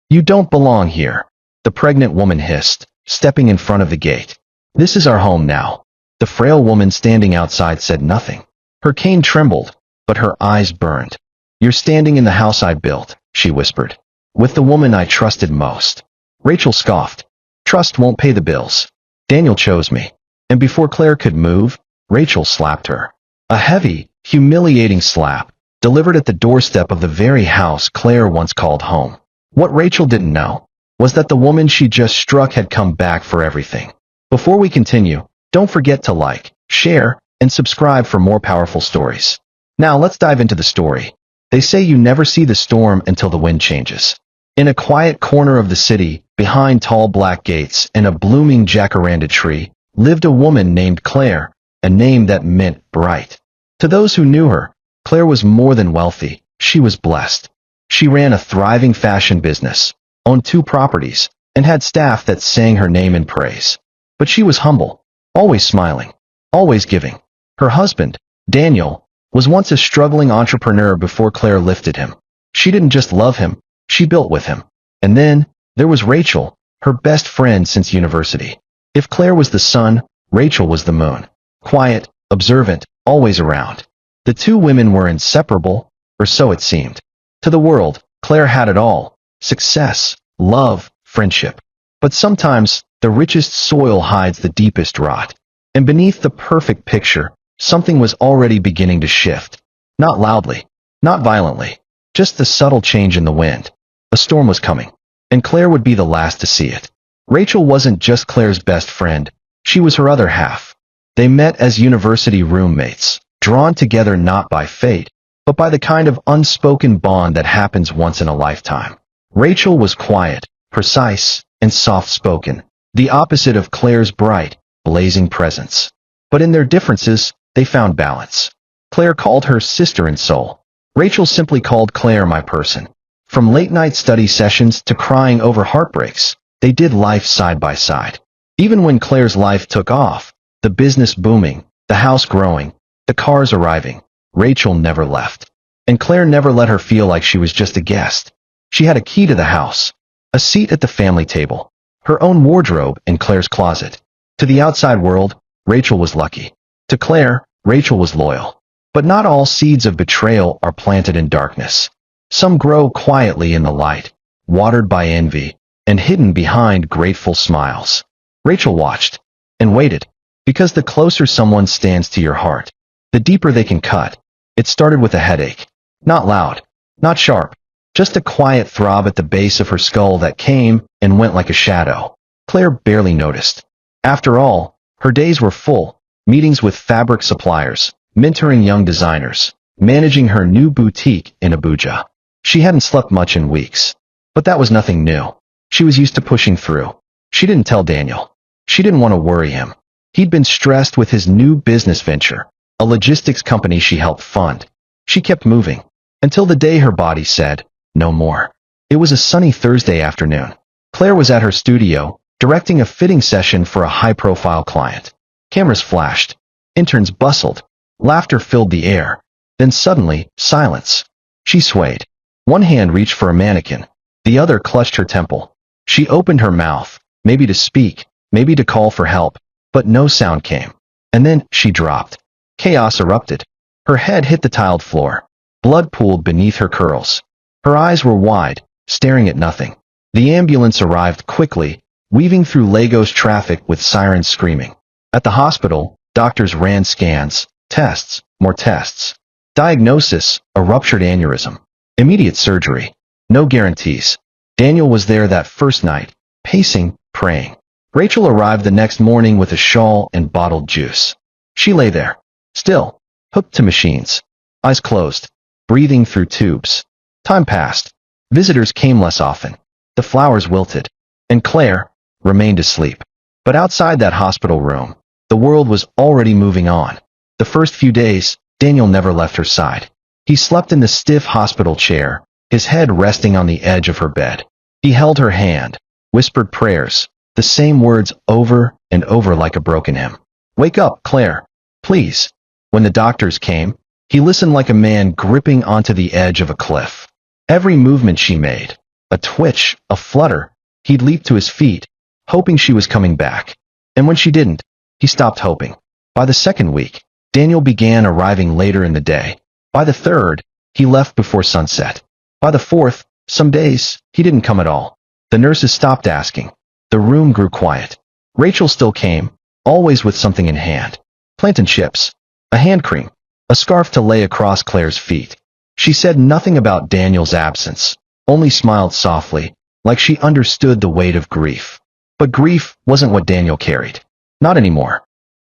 "You don't belong here," the pregnant woman hissed, stepping in front of the gate. "This is our home now." The frail woman standing outside said nothing. Her cane trembled, but her eyes burned. "You're standing in the house I built," she whispered, "with the woman I trusted most." Rachel scoffed. "Trust won't pay the bills. Daniel chose me." And before Claire could move, Rachel slapped her. A heavy, humiliating slap, delivered at the doorstep of the very house Claire once called home. What Rachel didn't know was that the woman she just struck had come back for everything. Before we continue, don't forget to like, share, and subscribe for more powerful stories. Now let's dive into the story. They say you never see the storm until the wind changes. In a quiet corner of the city, behind tall black gates and a blooming jacaranda tree, lived a woman named Claire, a name that meant bright. To those who knew her, Claire was more than wealthy, she was blessed. She ran a thriving fashion business, owned 2 properties, and had staff that sang her name in praise. But she was humble, always smiling, always giving. Her husband, Daniel, was once a struggling entrepreneur before Claire lifted him. She didn't just love him, she built with him. And then, there was Rachel, her best friend since university. If Claire was the sun, Rachel was the moon. Quiet, observant, always around. The 2 women were inseparable, or so it seemed. To the world, Claire had it all: success, love, friendship. But sometimes, the richest soil hides the deepest rot. And beneath the perfect picture, something was already beginning to shift. Not loudly, not violently, just the subtle change in the wind. A storm was coming, and Claire would be the last to see it. Rachel wasn't just Claire's best friend, she was her other half. They met as university roommates, drawn together not by fate, but by the kind of unspoken bond that happens once in a lifetime. Rachel was quiet, precise, and soft-spoken, the opposite of Claire's bright, blazing presence. But in their differences, they found balance. Claire called her sister in soul. Rachel simply called Claire my person. From late-night study sessions to crying over heartbreaks, they did life side by side. Even when Claire's life took off, the business booming, the house growing, the cars arriving, Rachel never left. And Claire never let her feel like she was just a guest. She had a key to the house, a seat at the family table, her own wardrobe in Claire's closet. To the outside world, Rachel was lucky. To Claire, Rachel was loyal. But not all seeds of betrayal are planted in darkness. Some grow quietly in the light, watered by envy, and hidden behind grateful smiles. Rachel watched and waited, because the closer someone stands to your heart, the deeper they can cut. It started with a headache. Not loud, not sharp, just a quiet throb at the base of her skull that came and went like a shadow. Claire barely noticed. After all, her days were full: meetings with fabric suppliers, mentoring young designers, managing her new boutique in Abuja. She hadn't slept much in weeks. But that was nothing new. She was used to pushing through. She didn't tell Daniel. She didn't want to worry him. He'd been stressed with his new business venture, a logistics company she helped fund. She kept moving, until the day her body said, no more. It was a sunny Thursday afternoon. Claire was at her studio, directing a fitting session for a high-profile client. Cameras flashed. Interns bustled. Laughter filled the air. Then suddenly, silence. She swayed. One hand reached for a mannequin. The other clutched her temple. She opened her mouth, maybe to speak, maybe to call for help, but no sound came. And then she dropped. Chaos erupted. Her head hit the tiled floor. Blood pooled beneath her curls. Her eyes were wide, staring at nothing. The ambulance arrived quickly, weaving through Lagos traffic with sirens screaming. At the hospital, doctors ran scans, tests, more tests. Diagnosis: a ruptured aneurysm. Immediate surgery. No guarantees. Daniel was there that first night, pacing, praying. Rachel arrived the next morning with a shawl and bottled juice. She lay there, still, hooked to machines, eyes closed, breathing through tubes. Time passed. Visitors came less often. The flowers wilted. And Claire remained asleep. But outside that hospital room, the world was already moving on. The first few days, Daniel never left her side. He slept in the stiff hospital chair, his head resting on the edge of her bed. He held her hand, whispered prayers, the same words over and over like a broken hymn. Wake up, Claire, please. When the doctors came, he listened like a man gripping onto the edge of a cliff. Every movement she made, A twitch, a flutter. He'd leap to his feet, hoping she was coming back. And when she didn't, he stopped hoping. By the second week, Daniel began arriving later in the day. By the third, he left before sunset. By the fourth, some days, he didn't come at all. The nurses stopped asking. The room grew quiet. Rachel still came, always with something in hand. Plantain chips, a hand cream, a scarf to lay across Claire's feet. She said nothing about Daniel's absence, only smiled softly, like she understood the weight of grief. But grief wasn't what Daniel carried. Not anymore.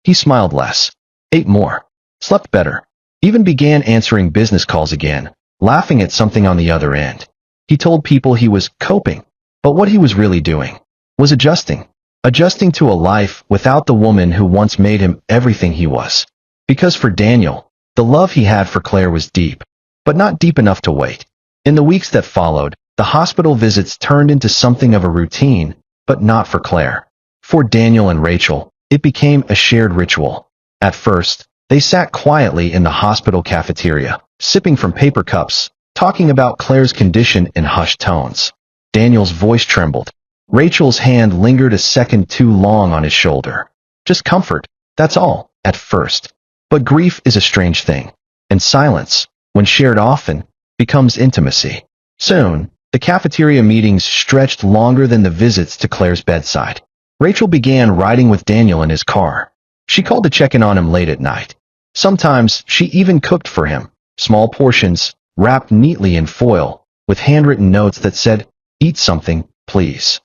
He smiled less, ate more, slept better, even began answering business calls again, laughing at something on the other end. He told people he was coping, but what he was really doing was adjusting to a life without the woman who once made him everything he was. Because for Daniel, the love he had for Claire was deep, but not deep enough to wait. In the weeks that followed, the hospital visits turned into something of a routine, but not for Claire. For Daniel and Rachel, it became a shared ritual. At first, they sat quietly in the hospital cafeteria, sipping from paper cups, talking about Claire's condition in hushed tones. Daniel's voice trembled. Rachel's hand lingered a second too long on his shoulder. Just comfort, that's all, at first. But grief is a strange thing, and silence, when shared often, becomes intimacy. Soon, the cafeteria meetings stretched longer than the visits to Claire's bedside. Rachel began riding with Daniel in his car. She called to check in on him late at night. Sometimes she even cooked for him, small portions, wrapped neatly in foil, with handwritten notes that said, "Eat something, please."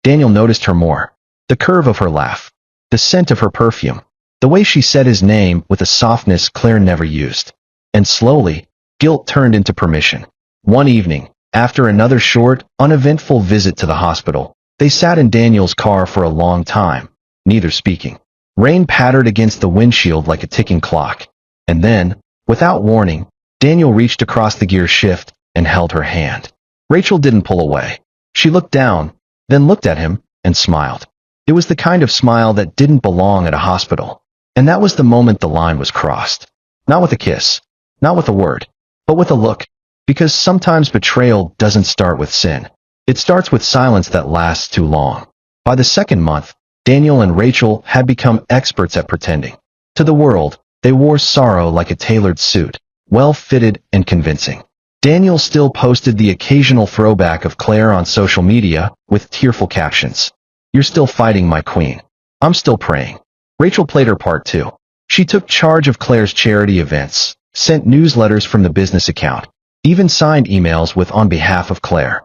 Daniel noticed her more. The curve of her laugh, the scent of her perfume, the way she said his name with a softness Claire never used. And slowly, guilt turned into permission. One evening, after another short, uneventful visit to the hospital, they sat in Daniel's car for a long time, neither speaking. Rain pattered against the windshield like a ticking clock. And then, without warning, Daniel reached across the gear shift and held her hand. Rachel didn't pull away. She looked down, then looked at him, and smiled. It was the kind of smile that didn't belong at a hospital. And that was the moment the line was crossed. Not with a kiss, not with a word, but with a look. Because sometimes betrayal doesn't start with sin. It starts with silence that lasts too long. By the second month, Daniel and Rachel had become experts at pretending. To the world, they wore sorrow like a tailored suit, well-fitted and convincing. Daniel still posted the occasional throwback of Claire on social media with tearful captions. "You're still fighting, my queen. I'm still praying." Rachel played her part too. She took charge of Claire's charity events, sent newsletters from the business account, even signed emails with "On behalf of Claire."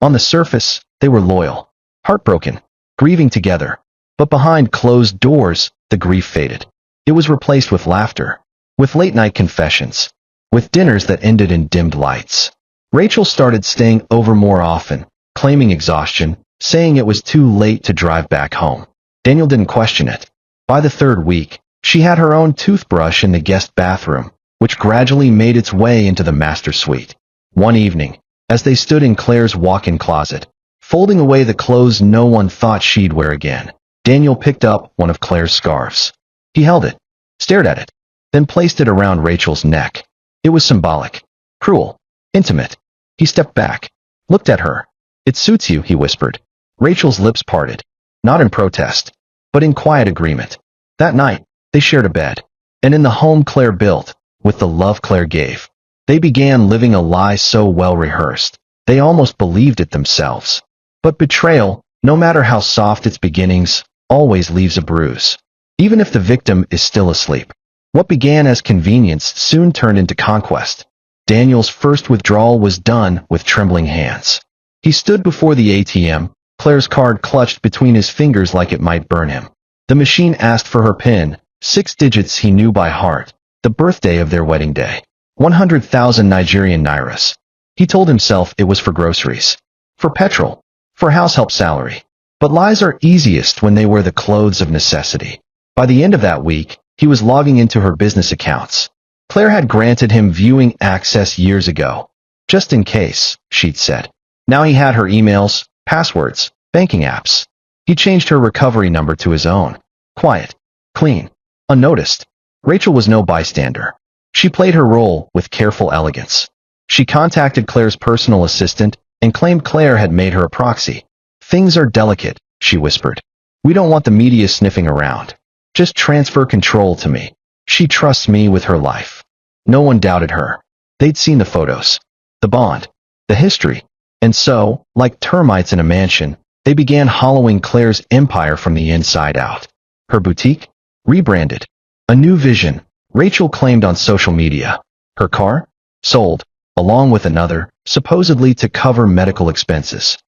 On the surface, they were loyal, heartbroken, grieving together. But behind closed doors, the grief faded. It was replaced with laughter, with late-night confessions, with dinners that ended in dimmed lights. Rachel started staying over more often, claiming exhaustion, saying it was too late to drive back home. Daniel didn't question it. By the third week, she had her own toothbrush in the guest bathroom, which gradually made its way into the master suite. One evening, as they stood in Claire's walk-in closet, folding away the clothes no one thought she'd wear again, Daniel picked up one of Claire's scarves. He held it, stared at it, then placed it around Rachel's neck. It was symbolic, cruel, intimate. He stepped back, looked at her. "It suits you," he whispered. Rachel's lips parted, not in protest, but in quiet agreement. That night, they shared a bed, and in the home Claire built, with the love Claire gave, they began living a lie so well rehearsed, they almost believed it themselves. But betrayal, no matter how soft its beginnings, always leaves a bruise, even if the victim is still asleep. What began as convenience soon turned into conquest. Daniel's first withdrawal was done with trembling hands. He stood before the ATM, Claire's card clutched between his fingers like it might burn him. The machine asked for her PIN, 6 digits he knew by heart, the birthday of their wedding day. 100,000 Nigerian nairas. He told himself it was for groceries, for petrol, for house help salary. But lies are easiest when they wear the clothes of necessity. By the end of that week, he was logging into her business accounts. Claire had granted him viewing access years ago. Just in case, she'd said. Now he had her emails, passwords, banking apps. He changed her recovery number to his own. Quiet, clean, unnoticed. Rachel was no bystander. She played her role with careful elegance. She contacted Claire's personal assistant, and claimed Claire had made her a proxy. "Things are delicate," she whispered. "We don't want the media sniffing around. Just transfer control to me. She trusts me with her life." No one doubted her. They'd seen the photos, the bond, the history, and so, like termites in a mansion, they began hollowing Claire's empire from the inside out. Her boutique? Rebranded. A new vision, Rachel claimed on social media. Her car? Sold, along with another, supposedly to cover medical expenses.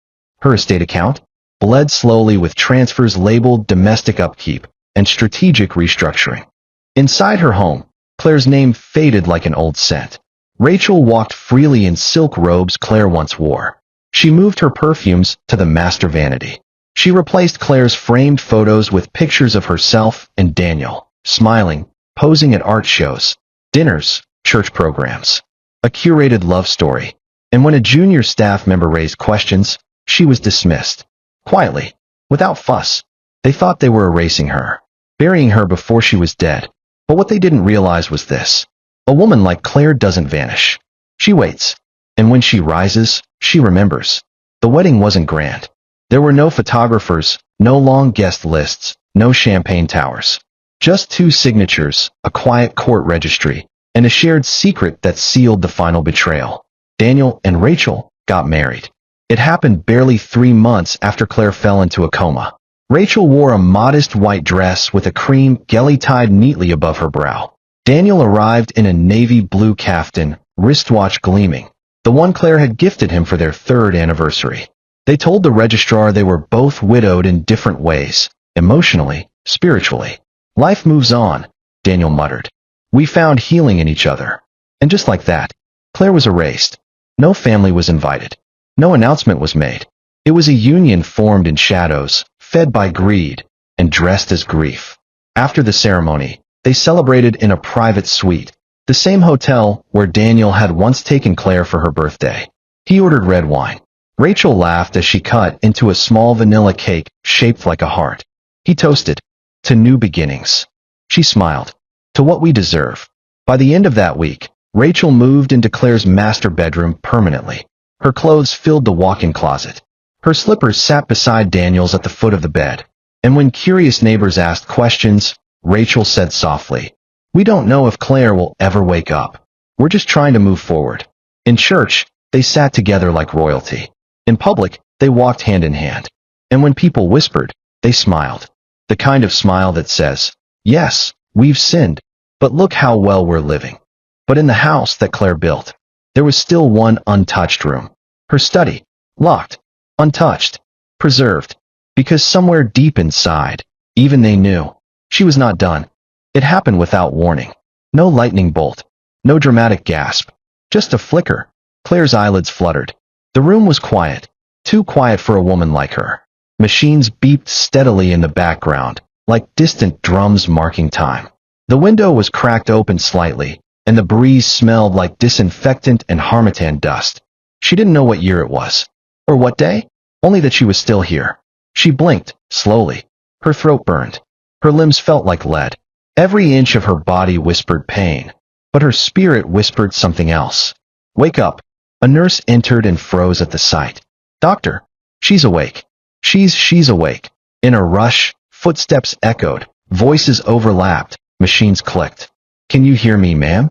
Her estate account? Bled slowly with transfers labeled domestic upkeep and strategic restructuring. Inside her home, Claire's name faded like an old scent. Rachel walked freely in silk robes Claire once wore. She moved her perfumes to the master vanity. She replaced Claire's framed photos with pictures of herself and Daniel, smiling, posing at art shows, dinners, church programs. A curated love story. And when a junior staff member raised questions, she was dismissed. Quietly, without fuss. They thought they were erasing her, burying her before she was dead. But what they didn't realize was this. A woman like Claire doesn't vanish. She waits. And when she rises, she remembers. The wedding wasn't grand. There were no photographers, no long guest lists, no champagne towers. Just 2 signatures, a quiet court registry, and a shared secret that sealed the final betrayal. Daniel and Rachel got married. It happened barely 3 months after Claire fell into a coma. Rachel wore a modest white dress with a cream gelly tied neatly above her brow. Daniel arrived in a navy blue kaftan, wristwatch gleaming, the one Claire had gifted him for their 3rd anniversary. They told the registrar they were both widowed in different ways, emotionally, spiritually. "Life moves on," Daniel muttered. "We found healing in each other." And just like that, Claire was erased. No family was invited. No announcement was made. It was a union formed in shadows, fed by greed, and dressed as grief. After the ceremony, they celebrated in a private suite, the same hotel where Daniel had once taken Claire for her birthday. He ordered red wine. Rachel laughed as she cut into a small vanilla cake shaped like a heart. He toasted, "To new beginnings." She smiled, "To what we deserve." By the end of that week, Rachel moved into Claire's master bedroom permanently. Her clothes filled the walk-in closet. Her slippers sat beside Daniel's at the foot of the bed. And when curious neighbors asked questions, Rachel said softly, "We don't know if Claire will ever wake up. We're just trying to move forward." In church, they sat together like royalty. In public, they walked hand in hand. And when people whispered, they smiled. The kind of smile that says, "Yes, we've sinned, but look how well we're living." But in the house that Claire built, there was still one untouched room. Her study, locked, untouched, preserved, because somewhere deep inside, even they knew, she was not done. It happened without warning. No lightning bolt, no dramatic gasp, just a flicker. Claire's eyelids fluttered. The room was quiet, too quiet for a woman like her. Machines beeped steadily in the background, like distant drums marking time. The window was cracked open slightly, and the breeze smelled like disinfectant and harmattan dust. She didn't know what year it was. Or what day? Only that she was still here. She blinked, slowly. Her throat burned. Her limbs felt like lead. Every inch of her body whispered pain. But her spirit whispered something else. "Wake up." A nurse entered and froze at the sight. "Doctor, she's awake. She's awake." In a rush, footsteps echoed. Voices overlapped. Machines clicked. "Can you hear me, ma'am?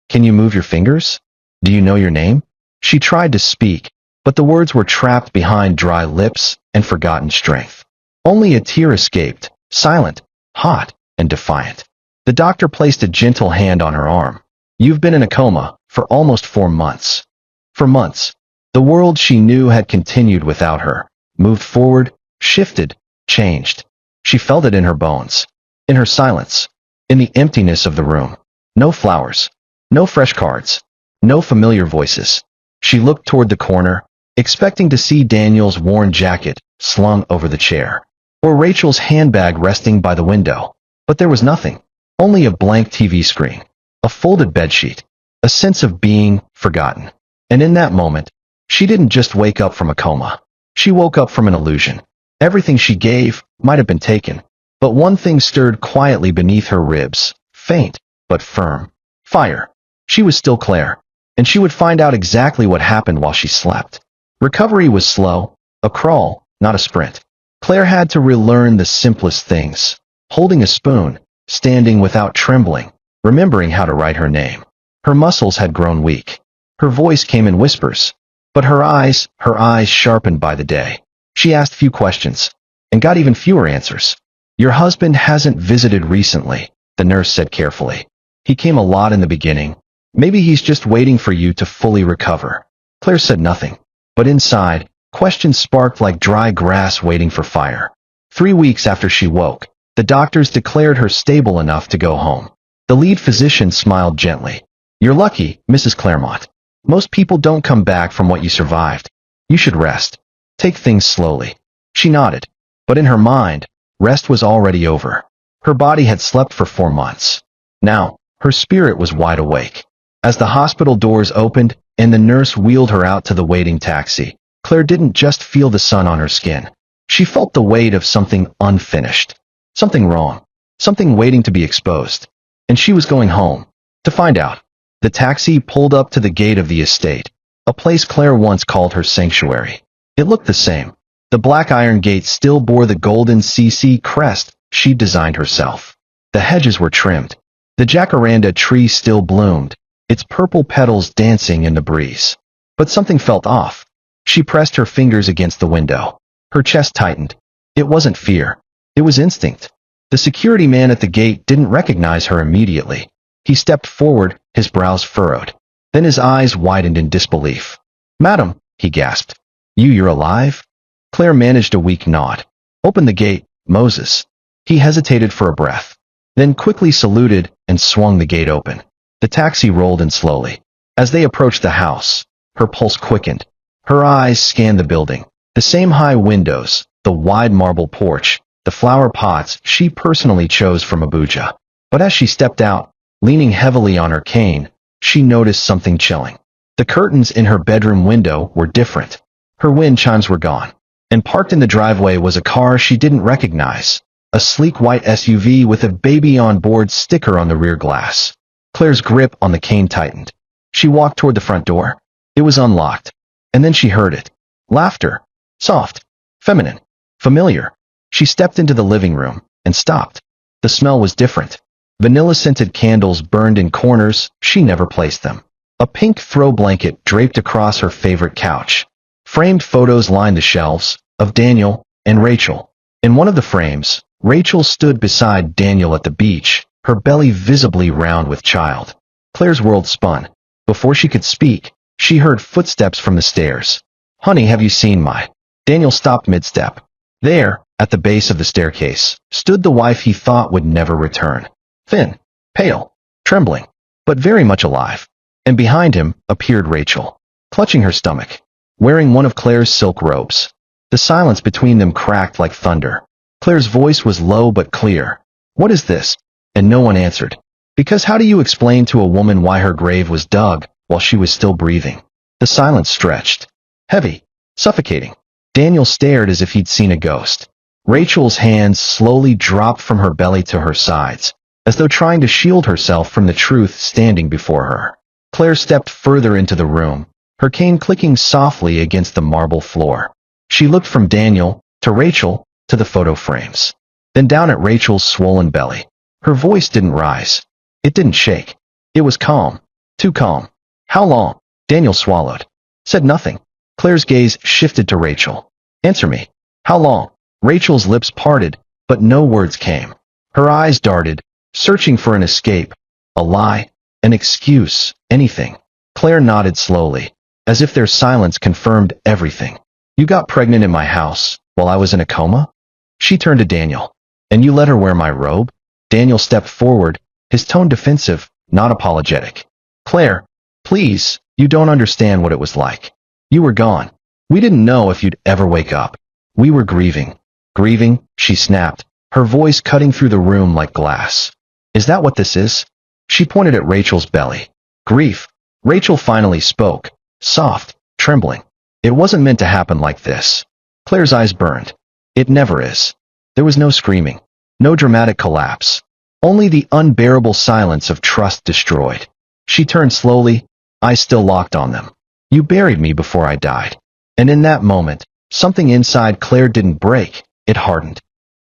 Can you move your fingers? Do you know your name?" She tried to speak, but the words were trapped behind dry lips and forgotten strength. Only a tear escaped, silent, hot, and defiant. The doctor placed a gentle hand on her arm. "You've been in a coma for almost 4 months." For months, the world she knew had continued without her, moved forward, shifted, changed. She felt it in her bones, in her silence, in the emptiness of the room. No flowers, no fresh cards, no familiar voices. She looked toward the corner, expecting to see Daniel's worn jacket slung over the chair, or Rachel's handbag resting by the window. But there was nothing, only a blank TV screen, a folded bedsheet, a sense of being forgotten. And in that moment, she didn't just wake up from a coma. She woke up from an illusion. Everything she gave might have been taken, but one thing stirred quietly beneath her ribs, faint but firm. Fire. She was still Claire, and she would find out exactly what happened while she slept. Recovery was slow, a crawl, not a sprint. Claire had to relearn the simplest things. Holding a spoon, standing without trembling, remembering how to write her name. Her muscles had grown weak. Her voice came in whispers, but her eyes sharpened by the day. She asked few questions, and got even fewer answers. Your husband hasn't visited recently, the nurse said carefully. He came a lot in the beginning. Maybe he's just waiting for you to fully recover. Claire said nothing, but inside, questions sparked like dry grass waiting for fire. 3 weeks after she woke, the doctors declared her stable enough to go home. The lead physician smiled gently. You're lucky, Mrs. Claremont. Most people don't come back from what you survived. You should rest. Take things slowly. She nodded, but in her mind, rest was already over. Her body had slept for 4 months. Now, her spirit was wide awake. As the hospital doors opened and the nurse wheeled her out to the waiting taxi, Claire didn't just feel the sun on her skin. She felt the weight of something unfinished. Something wrong. Something waiting to be exposed. And she was going home. To find out. The taxi pulled up to the gate of the estate, a place Claire once called her sanctuary. It looked the same. The black iron gate still bore the golden CC crest she'd designed herself. The hedges were trimmed. The jacaranda tree still bloomed, its purple petals dancing in the breeze. But something felt off. She pressed her fingers against the window. Her chest tightened. It wasn't fear. It was instinct. The security man at the gate didn't recognize her immediately. He stepped forward, his brows furrowed. Then his eyes widened in disbelief. Madam, he gasped. You're alive? Claire managed a weak nod. Open the gate, Moses. He hesitated for a breath, then quickly saluted and swung the gate open. The taxi rolled in slowly. As they approached the house, her pulse quickened. Her eyes scanned the building. The same high windows, the wide marble porch, the flower pots she personally chose from Abuja. But as she stepped out, leaning heavily on her cane, she noticed something chilling. The curtains in her bedroom window were different. Her wind chimes were gone. And parked in the driveway was a car she didn't recognize. A sleek white SUV with a baby on board sticker on the rear glass. Claire's grip on the cane tightened. She walked toward the front door. It was unlocked. And then she heard it. Laughter. Soft. Feminine. Familiar. She stepped into the living room and stopped. The smell was different. Vanilla-scented candles burned in corners, she never placed them. A pink throw blanket draped across her favorite couch. Framed photos lined the shelves, of Daniel and Rachel. In one of the frames, Rachel stood beside Daniel at the beach, her belly visibly round with child. Claire's world spun. Before she could speak, she heard footsteps from the stairs. Honey, have you seen my... Daniel stopped mid-step. There, at the base of the staircase, stood the wife he thought would never return. Thin, pale, trembling, but very much alive. And behind him appeared Rachel, clutching her stomach, wearing one of Claire's silk robes. The silence between them cracked like thunder. Claire's voice was low but clear. What is this? And no one answered. Because how do you explain to a woman why her grave was dug while she was still breathing? The silence stretched. Heavy, suffocating. Daniel stared as if he'd seen a ghost. Rachel's hands slowly dropped from her belly to her sides, as though trying to shield herself from the truth standing before her. Claire stepped further into the room, her cane clicking softly against the marble floor. She looked from Daniel, to Rachel, to the photo frames. Then down at Rachel's swollen belly. Her voice didn't rise. It didn't shake. It was calm. Too calm. How long? Daniel swallowed. Said nothing. Claire's gaze shifted to Rachel. Answer me. How long? Rachel's lips parted, but no words came. Her eyes darted, searching for an escape, a lie, an excuse, anything. Claire nodded slowly, as if their silence confirmed everything. You got pregnant in my house, while I was in a coma? She turned to Daniel. And you let her wear my robe? Daniel stepped forward, his tone defensive, not apologetic. Claire, please, you don't understand what it was like. You were gone. We didn't know if you'd ever wake up. We were grieving. Grieving, she snapped, her voice cutting through the room like glass. Is that what this is? She pointed at Rachel's belly. Grief. Rachel finally spoke, soft, trembling. It wasn't meant to happen like this. Claire's eyes burned. It never is. There was no screaming, no dramatic collapse, only the unbearable silence of trust destroyed. She turned slowly, eyes still locked on them. You buried me before I died. And in that moment, something inside Claire didn't break, it hardened.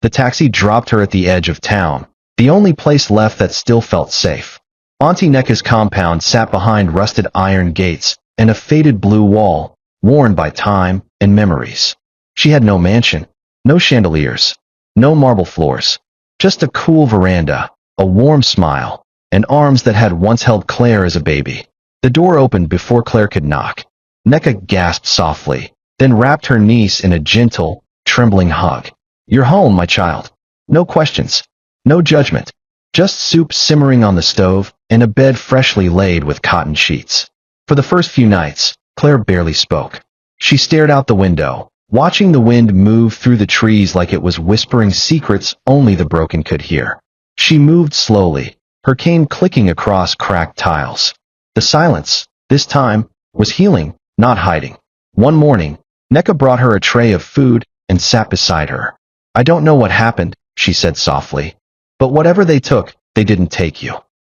The taxi dropped her at the edge of town, the only place left that still felt safe. Auntie Neka's compound sat behind rusted iron gates and a faded blue wall, worn by time and memories. She had no mansion, no chandeliers, no marble floors, just a cool veranda, a warm smile, and arms that had once held Claire as a baby. The door opened before Claire could knock. Neka gasped softly, then wrapped her niece in a gentle, trembling hug. "You're home, my child. No questions, no judgment, just soup simmering on the stove and a bed freshly laid with cotton sheets." For the first few nights, Claire barely spoke. She stared out the window, watching the wind move through the trees like it was whispering secrets only the broken could hear. She moved slowly, her cane clicking across cracked tiles. The silence, this time, was healing, not hiding. One morning, Neka brought her a tray of food and sat beside her. "I don't know what happened," she said softly, "but whatever they took, they didn't take you."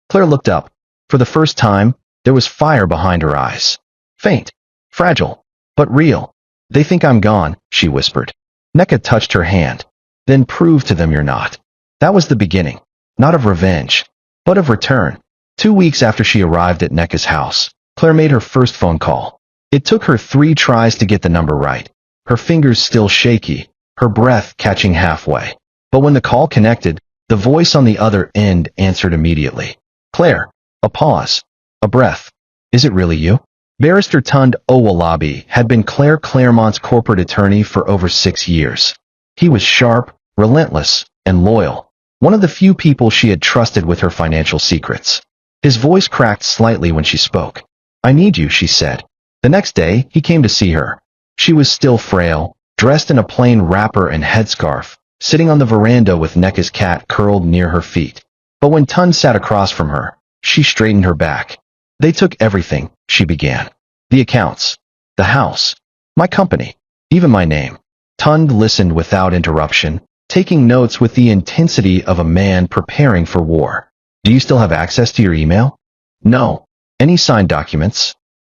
Claire looked up. For the first time, there was fire behind her eyes. Faint, fragile, but real. "They think I'm gone," she whispered. Neka touched her hand. "Then prove to them you're not." That was the beginning, not of revenge, but of return. 2 weeks after she arrived at Neka's house, Claire made her first phone call. It took her 3 tries to get the number right, her fingers still shaky, her breath catching halfway. But when the call connected, the voice on the other end answered immediately. "Claire." A pause. A breath. "Is it really you?" Barrister Tund Owolabi had been Claire Claremont's corporate attorney for over 6 years. He was sharp, relentless, and loyal, one of the few people she had trusted with her financial secrets. His voice cracked slightly when she spoke. "I need you," she said. The next day, he came to see her. She was still frail, dressed in a plain wrapper and headscarf, sitting on the veranda with Neka's cat curled near her feet. But when Tund sat across from her, she straightened her back. "They took everything," she began. "The accounts, the house, my company, even my name." Tund listened without interruption, taking notes with the intensity of a man preparing for war. "Do you still have access to your email?" "No." "Any signed documents?"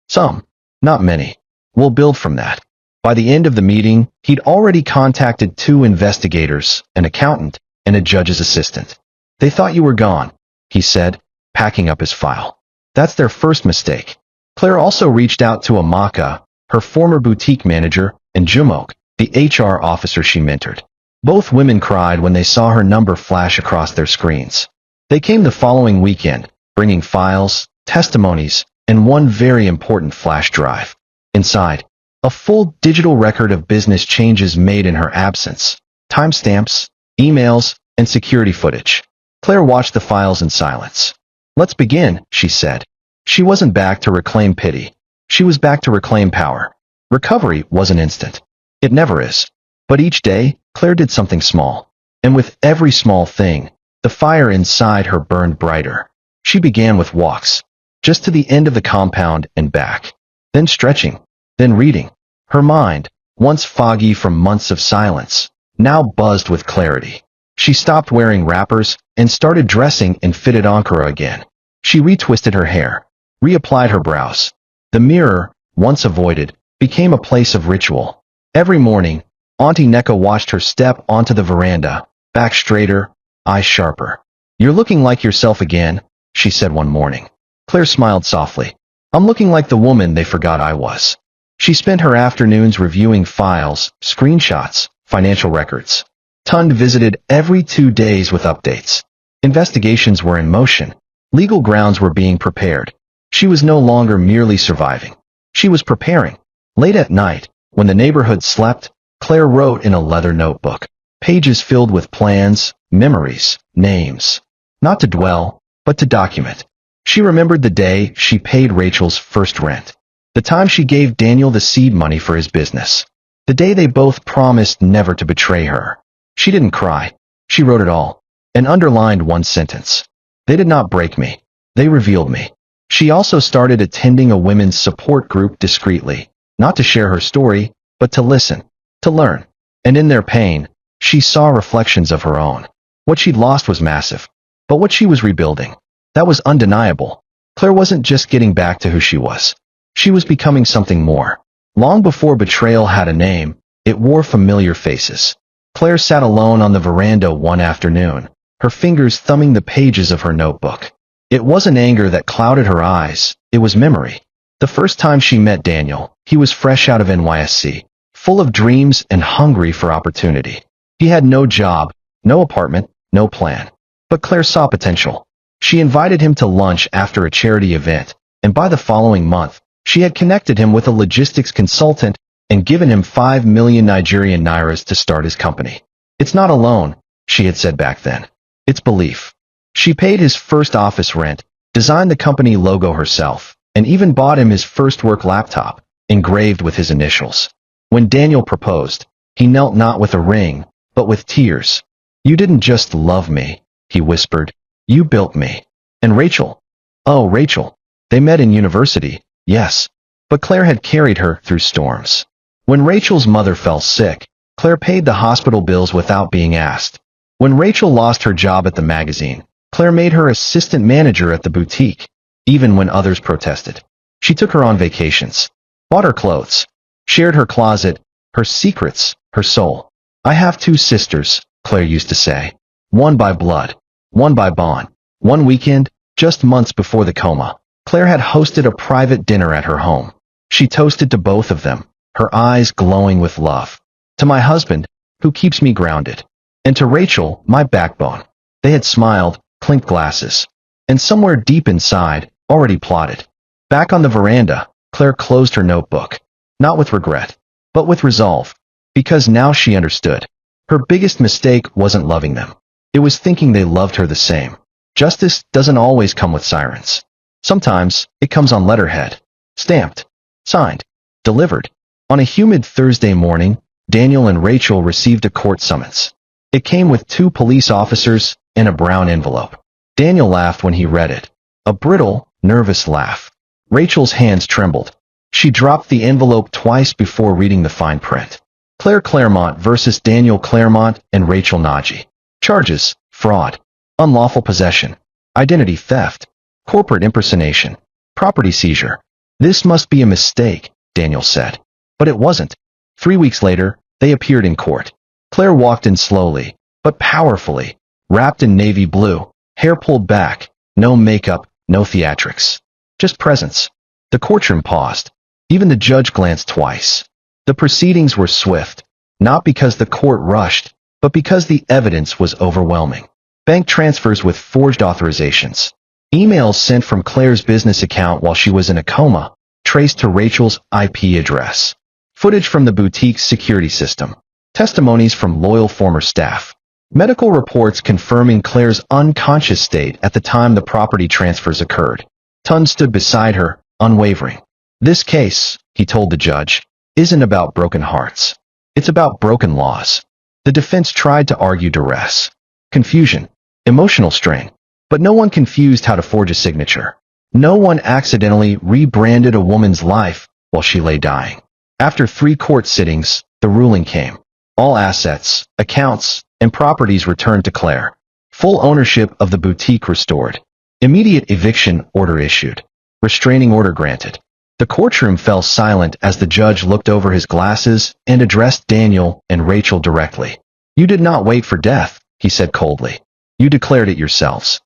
"Some. Not many. We'll build from that." By the end of the meeting, he'd already contacted 2 investigators, an accountant, and a judge's assistant. "They thought you were gone," he said, packing up his file. "That's their first mistake." Claire also reached out to Amaka, her former boutique manager, and Jumok, the HR officer she mentored. Both women cried when they saw her number flash across their screens. They came the following weekend, bringing files, testimonies, and one very important flash drive. Inside, a full digital record of business changes made in her absence, timestamps, emails, and security footage. Claire watched the files in silence. "Let's begin," she said. She wasn't back to reclaim pity. She was back to reclaim power. Recovery wasn't instant. It never is. But each day, Claire did something small. And with every small thing, the fire inside her burned brighter. She began with walks, just to the end of the compound and back. Then stretching, then reading. Her mind, once foggy from months of silence, now buzzed with clarity. She stopped wearing wrappers and started dressing in fitted ankara again. She retwisted her hair, reapplied her brows. The mirror, once avoided, became a place of ritual. Every morning, Auntie Neka watched her step onto the veranda, back straighter, eyes sharper. "You're looking like yourself again," she said one morning. Claire smiled softly. "I'm looking like the woman they forgot I was." She spent her afternoons reviewing files, screenshots, financial records. Tund visited every 2 days with updates. Investigations were in motion. Legal grounds were being prepared. She was no longer merely surviving. She was preparing. Late at night, when the neighborhood slept, Claire wrote in a leather notebook, pages filled with plans, memories, names. Not to dwell, but to document. She remembered the day she paid Rachel's first rent. The time she gave Daniel the seed money for his business. The day they both promised never to betray her. She didn't cry. She wrote it all, and underlined one sentence. "They did not break me. They revealed me." She also started attending a women's support group discreetly, not to share her story, but to listen, to learn. And in their pain, she saw reflections of her own. What she'd lost was massive, but what she was rebuilding, that was undeniable. Claire wasn't just getting back to who she was. She was becoming something more. Long before betrayal had a name, it wore familiar faces. Claire sat alone on the veranda one afternoon, her fingers thumbing the pages of her notebook. It wasn't anger that clouded her eyes, it was memory. The first time she met Daniel, he was fresh out of NYSC, full of dreams and hungry for opportunity. He had no job, no apartment, no plan. But Claire saw potential. She invited him to lunch after a charity event, and by the following month, she had connected him with a logistics consultant and given him 5 million Nigerian nairas to start his company. It's not a loan, she had said back then. It's belief. She paid his first office rent, designed the company logo herself, and even bought him his first work laptop, engraved with his initials. When Daniel proposed, he knelt not with a ring, but with tears. "You didn't just love me," he whispered. "You built me." And Rachel? Oh, Rachel. They met in university, yes. But Claire had carried her through storms. When Rachel's mother fell sick, Claire paid the hospital bills without being asked. When Rachel lost her job at the magazine, Claire made her assistant manager at the boutique, even when others protested. She took her on vacations, bought her clothes, shared her closet, her secrets, her soul. "I have 2 sisters," Claire used to say. "One by blood, one by bond." One weekend, just months before the coma, Claire had hosted a private dinner at her home. She toasted to both of them, her eyes glowing with love. "To my husband, who keeps me grounded. And to Rachel, my backbone." They had smiled, clinked glasses, and somewhere deep inside, already plotted. Back on the veranda, Claire closed her notebook. Not with regret, but with resolve. Because now she understood. Her biggest mistake wasn't loving them. It was thinking they loved her the same. Justice doesn't always come with sirens. Sometimes, it comes on letterhead. Stamped. Signed. Delivered. On a humid Thursday morning, Daniel and Rachel received a court summons. It came with 2 police officers and a brown envelope. Daniel laughed when he read it. A brittle, nervous laugh. Rachel's hands trembled. She dropped the envelope twice before reading the fine print. Claire Claremont versus Daniel Claremont and Rachel Naji. Charges: fraud, unlawful possession, identity theft, corporate impersonation, property seizure. "This must be a mistake," Daniel said. But it wasn't. 3 weeks later, they appeared in court. Claire walked in slowly, but powerfully, wrapped in navy blue, hair pulled back, no makeup, no theatrics. Just presence. The courtroom paused. Even the judge glanced twice. The proceedings were swift, not because the court rushed, but because the evidence was overwhelming. Bank transfers with forged authorizations. Emails sent from Claire's business account while she was in a coma, traced to Rachel's IP address. Footage from the boutique's security system. Testimonies from loyal former staff. Medical reports confirming Claire's unconscious state at the time the property transfers occurred. Tun stood beside her, unwavering. "This case," he told the judge, "isn't about broken hearts. It's about broken laws." The defense tried to argue duress, confusion, emotional strain, but no one confused how to forge a signature. No one accidentally rebranded a woman's life while she lay dying. After 3 court sittings, the ruling came. All assets, accounts, and properties returned to Claire. Full ownership of the boutique restored. Immediate eviction order issued. Restraining order granted. The courtroom fell silent as the judge looked over his glasses and addressed Daniel and Rachel directly. "You did not wait for death," he said coldly. "You declared it yourselves."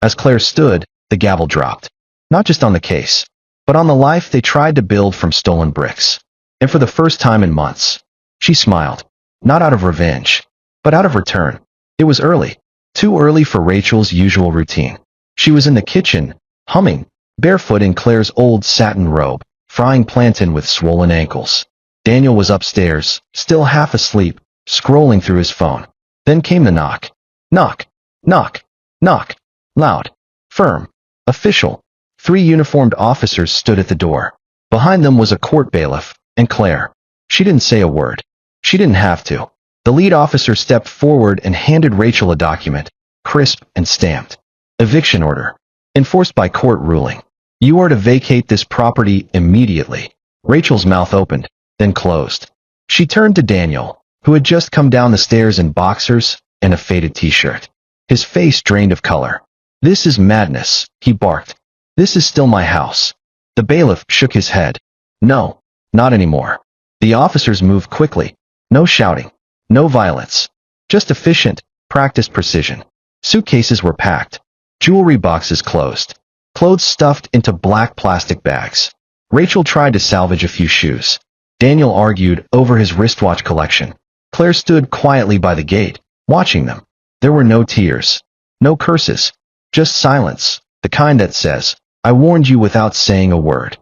As Claire stood, the gavel dropped. Not just on the case, but on the life they tried to build from stolen bricks. And for the first time in months, she smiled. Not out of revenge, but out of return. It was early. Too early for Rachel's usual routine. She was in the kitchen, humming, barefoot in Claire's old satin robe, frying plantain with swollen ankles. Daniel was upstairs, still half asleep, scrolling through his phone. Then came the knock. Knock, knock, knock. Loud, firm, official. 3 uniformed officers stood at the door. Behind them was a court bailiff, and Claire. She didn't say a word. She didn't have to. The lead officer stepped forward and handed Rachel a document, crisp and stamped. Eviction order. Enforced by court ruling. "You are to vacate this property immediately." Rachel's mouth opened, then closed. She turned to Daniel, who had just come down the stairs in boxers and a faded t-shirt. His face drained of color. "This is madness," he barked. "This is still my house." The bailiff shook his head. "No, Not anymore. The officers moved quickly. No shouting. No violence. Just efficient, practiced precision. Suitcases were packed. Jewelry boxes closed. Clothes stuffed into black plastic bags. Rachel tried to salvage a few shoes. Daniel argued over his wristwatch collection. Claire stood quietly by the gate, watching them. There were no tears. No curses. Just silence, the kind that says, "I warned you," without saying a word.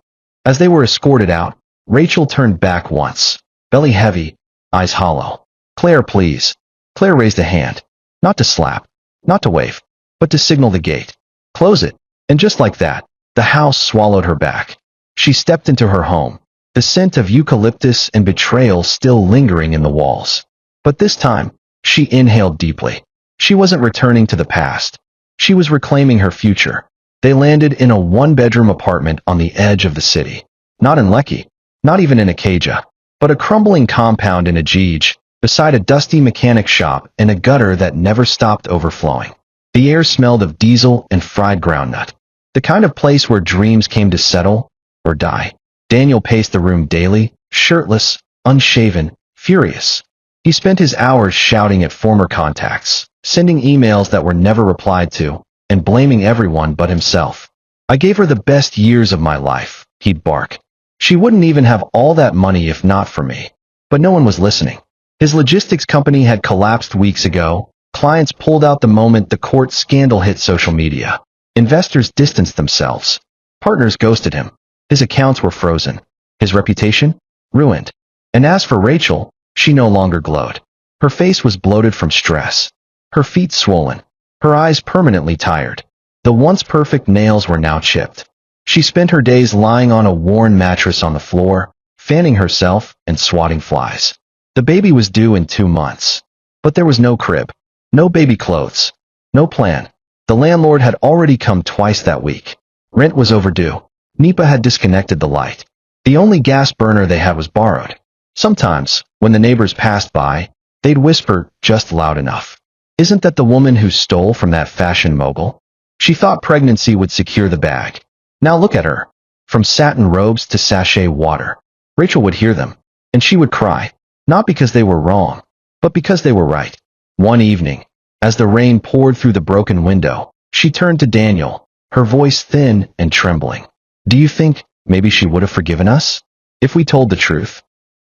As they were escorted out, Rachel turned back once, belly heavy, eyes hollow. "Claire, please." Claire raised a hand. Not to slap, not to wave, but to signal the gate. "Close it." And just like that, the house swallowed her back. She stepped into her home, the scent of eucalyptus and betrayal still lingering in the walls. But this time, she inhaled deeply. She wasn't returning to the past. She was reclaiming her future. They landed in a one-bedroom apartment on the edge of the city. Not in Lekki, not even in Acacia, but a crumbling compound in Ajij, beside a dusty mechanic shop and a gutter that never stopped overflowing. The air smelled of diesel and fried groundnut. The kind of place where dreams came to settle or die. Daniel paced the room daily, shirtless, unshaven, furious. He spent his hours shouting at former contacts, sending emails that were never replied to, and blaming everyone but himself. "I gave her the best years of my life," he'd bark. "She wouldn't even have all that money if not for me." But no one was listening. His logistics company had collapsed weeks ago. Clients pulled out the moment the court scandal hit social media. Investors distanced themselves. Partners ghosted him. His accounts were frozen. His reputation? Ruined. And as for Rachel, she no longer glowed. Her face was bloated from stress. Her feet swollen. Her eyes permanently tired. The once perfect nails were now chipped. She spent her days lying on a worn mattress on the floor, fanning herself and swatting flies. The baby was due in 2 months. But there was no crib. No baby clothes. No plan. The landlord had already come twice that week. Rent was overdue. NEPA had disconnected the light. The only gas burner they had was borrowed. Sometimes, when the neighbors passed by, they'd whisper just loud enough. "Isn't that the woman who stole from that fashion mogul?" She thought pregnancy would secure the bag. Now look at her. From satin robes to sachet water. Rachel would hear them, and she would cry. Not because they were wrong, but because they were right. One evening, as the rain poured through the broken window, she turned to Daniel, her voice thin and trembling. "Do you think maybe she would have forgiven us? If we told the truth?"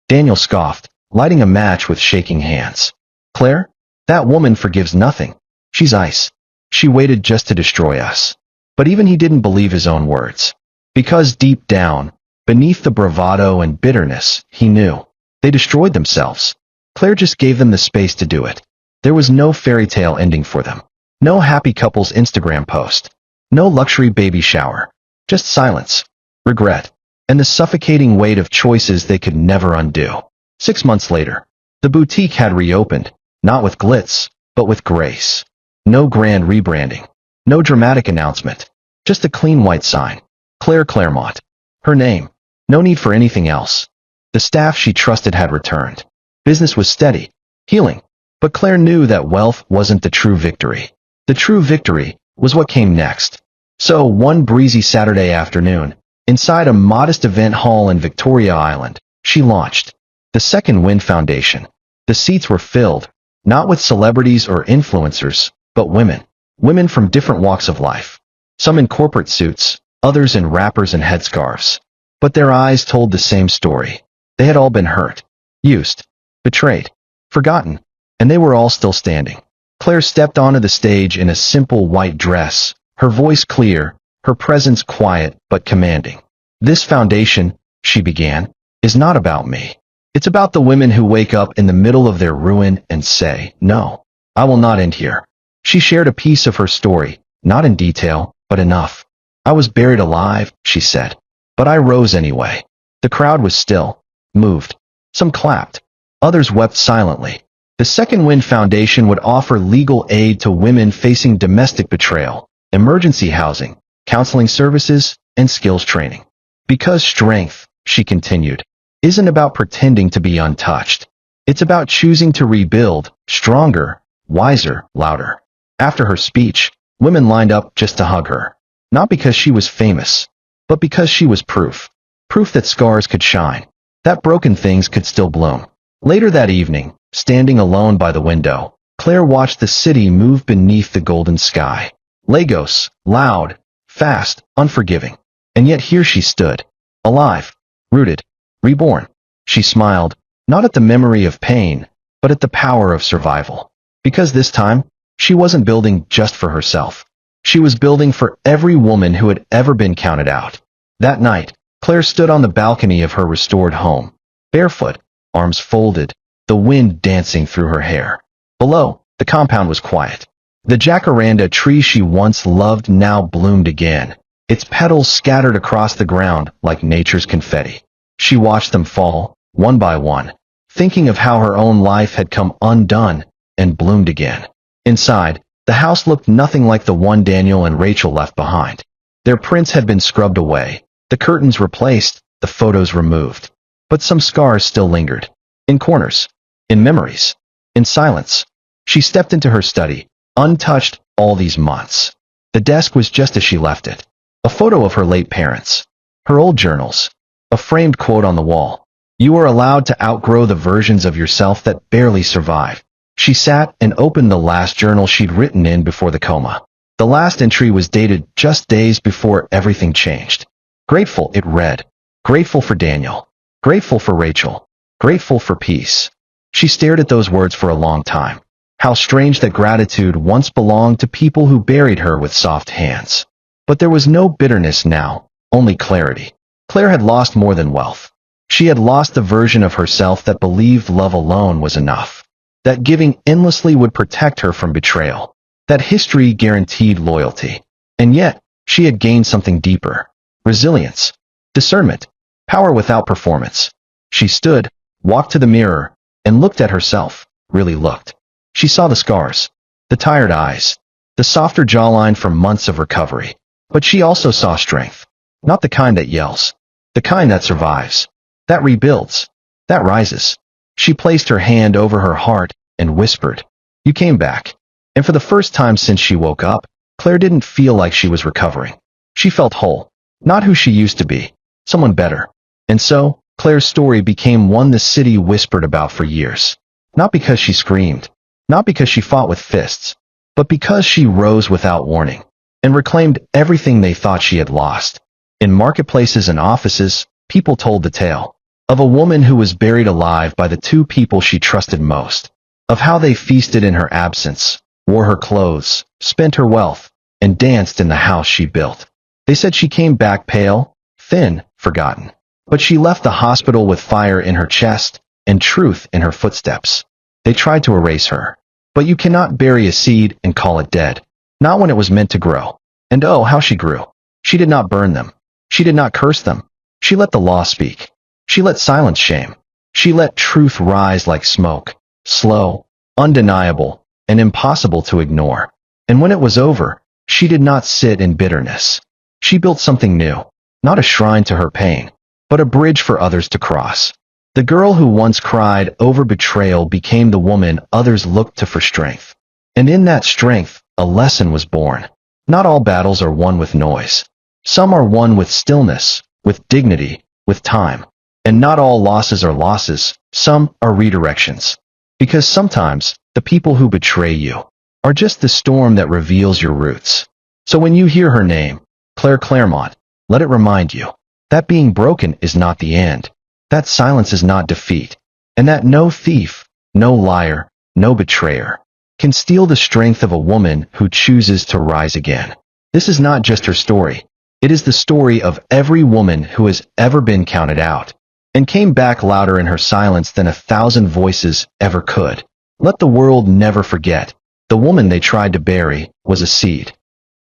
Daniel scoffed, lighting a match with shaking hands. "Claire, that woman forgives nothing. She's ice. She waited just to destroy us." But even he didn't believe his own words. Because deep down, beneath the bravado and bitterness, he knew. They destroyed themselves. Claire just gave them the space to do it. There was no fairy tale ending for them. No happy couple's Instagram post. No luxury baby shower. Just silence, regret, and the suffocating weight of choices they could never undo. 6 months later, the boutique had reopened, not with glitz, but with grace. No grand rebranding. No dramatic announcement. Just a clean white sign. Claire Claremont. Her name. No need for anything else. The staff she trusted had returned. Business was steady, healing. But Claire knew that wealth wasn't the true victory. The true victory was what came next. So, one breezy Saturday afternoon, inside a modest event hall in Victoria Island, she launched the Second Wind Foundation. The seats were filled, not with celebrities or influencers, but women. Women from different walks of life. Some in corporate suits, others in wrappers and headscarves. But their eyes told the same story. They had all been hurt, used, betrayed, forgotten, and they were all still standing. Claire stepped onto the stage in a simple white dress, her voice clear, her presence quiet but commanding. "This foundation," she began, "is not about me. It's about the women who wake up in the middle of their ruin and say, 'No, I will not end here.'" She shared a piece of her story, not in detail, but enough. "I was buried alive," she said, "but I rose anyway." The crowd was still, moved. Some clapped. Others wept silently. The Second Wind Foundation would offer legal aid to women facing domestic betrayal, emergency housing, counseling services, and skills training. Because strength, she continued, isn't about pretending to be untouched. It's about choosing to rebuild, stronger, wiser, louder. After her speech, women lined up just to hug her. Not because she was famous, but because she was proof. Proof that scars could shine, that broken things could still bloom. Later that evening, standing alone by the window, Claire watched the city move beneath the golden sky. Lagos, loud, fast, unforgiving. And yet here she stood, alive, rooted, reborn. She smiled, not at the memory of pain, but at the power of survival. Because this time, she wasn't building just for herself. She was building for every woman who had ever been counted out. That night, Claire stood on the balcony of her restored home, barefoot, arms folded, the wind dancing through her hair. Below, the compound was quiet. The jacaranda tree she once loved now bloomed again, its petals scattered across the ground like nature's confetti. She watched them fall, one by one, thinking of how her own life had come undone and bloomed again. Inside, the house looked nothing like the one Daniel and Rachel left behind. Their prints had been scrubbed away, the curtains replaced, the photos removed. But some scars still lingered. In corners, in memories, in silence. She stepped into her study, untouched all these months. The desk was just as she left it. A photo of her late parents, her old journals, a framed quote on the wall. You are allowed to outgrow the versions of yourself that barely survive. She sat and opened the last journal she'd written in before the coma. The last entry was dated just days before everything changed. Grateful, it read. Grateful for Daniel. Grateful for Rachel. Grateful for peace. She stared at those words for a long time. How strange that gratitude once belonged to people who buried her with soft hands. But there was no bitterness now, only clarity. Claire had lost more than wealth. She had lost the version of herself that believed love alone was enough. That giving endlessly would protect her from betrayal. That history guaranteed loyalty. And yet, she had gained something deeper. Resilience. Discernment. Power without performance. She stood, walked to the mirror, and looked at herself. Really looked. She saw the scars. The tired eyes. The softer jawline from months of recovery. But she also saw strength. Not the kind that yells. The kind that survives. That rebuilds. That rises. She placed her hand over her heart and whispered, "You came back." And for the first time since she woke up, Claire didn't feel like she was recovering. She felt whole. Not who she used to be. Someone better. And so, Claire's story became one the city whispered about for years. Not because she screamed. Not because she fought with fists. But because she rose without warning. And reclaimed everything they thought she had lost. In marketplaces and offices, people told the tale. Of a woman who was buried alive by the two people she trusted most. Of how they feasted in her absence, wore her clothes, spent her wealth, and danced in the house she built. They said she came back pale, thin, forgotten. But she left the hospital with fire in her chest and truth in her footsteps. They tried to erase her. But you cannot bury a seed and call it dead. Not when it was meant to grow. And oh, how she grew. She did not burn them. She did not curse them. She let the law speak. She let silence shame. She let truth rise like smoke, slow, undeniable, and impossible to ignore. And when it was over, she did not sit in bitterness. She built something new, not a shrine to her pain, but a bridge for others to cross. The girl who once cried over betrayal became the woman others looked to for strength. And in that strength, a lesson was born. Not all battles are won with noise. Some are won with stillness, with dignity, with time. And not all losses are losses, some are redirections. Because sometimes, the people who betray you are just the storm that reveals your roots. So when you hear her name, Claire Claremont, let it remind you that being broken is not the end, that silence is not defeat, and that no thief, no liar, no betrayer can steal the strength of a woman who chooses to rise again. This is not just her story. It is the story of every woman who has ever been counted out, and came back louder in her silence than 1,000 voices ever could. Let the world never forget, the woman they tried to bury was a seed.